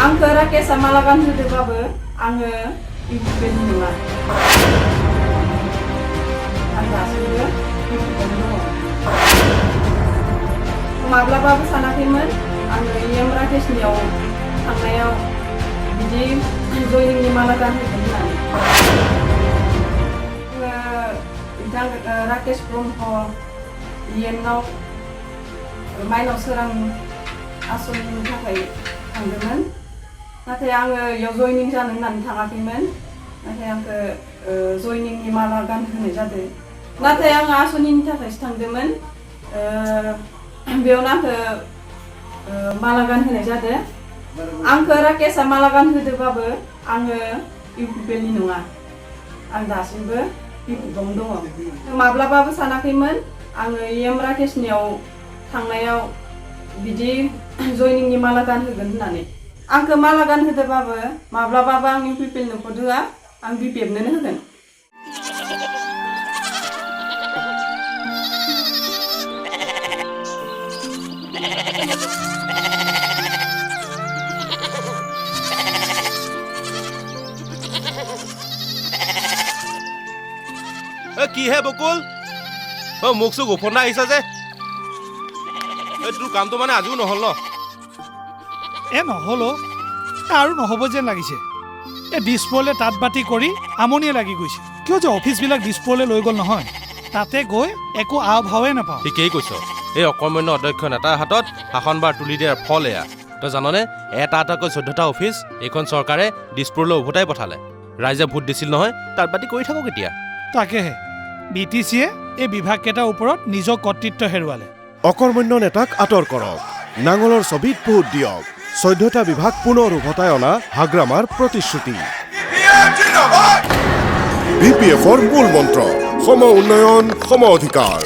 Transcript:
Angka rakyat sama lakan sudah babe, angge ibu beli nungan. Angga sudah ibu beli nungan. Mabla babe sana kiman, angge yang rakyat niau, angge yang jadi joining ni malakan sudah nungan. Idang rakyat belum ho, yang nau, main nau serang asun pakai anggeman. Nathai आङो याव जयनिं जानो होननानै थाङाखैमोन नाथाय आंखौ जयनिंनि माला गानहोनाय जादों नाथाय आं आसनिनि थाखायसो थांदोंमोन बेयावनो आंखौ माला गानहोनाय जादों आंखौ राकेशआ माला गानहोदोंबाबो आङो इउपिपिएलनि नङा आं दासिमबो इउपिपिएलआवनो दङ माब्लाबाबो सानाखैमोन आङो एम राकेशनियाव थांनायाव बिदि जयनिंनि माला गानहोगोन होननानै आंखौ माला गानहोदोंबाबो माब्लाबाबो आं इउपिपिएल नुख'दोआ आं बिपिएफनोनो होगोन কি হে বকুল মোক চোক উফন্দা আহিছা যে তোৰ কামটো মানে আজিও নহ'ল ন নহ'লো আৰু নহ'ব যেন লাগিছে এই দিছপুৰলৈ তাঁত বাতি কৰি আমনিয়ে লাগি গৈছে কিয় যে অফিচবিলাক দিছপুৰলৈ লৈ গ'ল নহয় তাতে গৈ একো আও ভাৱে নাপাওঁ ঠিকেই কৈছ এই অকৰ্মণ্য অধ্যক্ষ নেতাৰ হাতত শাসনবাৰ তুলি দিয়াৰ ফল এয়া তই জাননে এটা এটাকৈ 14টা অফিচ এইখন চৰকাৰে দিছপুৰলৈ উভতাই পঠালে ৰাইজে ভোট দিছিল নহয় তাঁত বাতি কৰি থাকক এতিয়া তাকেহে BTCয়ে এই বিভাগকেইটাৰ ওপৰত নিজৰ কৰ্তৃত্ব হেৰুৱালে অকৰ্মণ্য নেতাক আঁতৰ কৰক নাঙলৰ ছবিত ভোট দিয়ক 14টা বিভাগ পুনৰ উভতাই অনা হাগ্ৰামাৰ প্ৰতিশ্ৰুতি BPFৰ মূল মন্ত্ৰ সম উন্নয়ন সম অধিকাৰ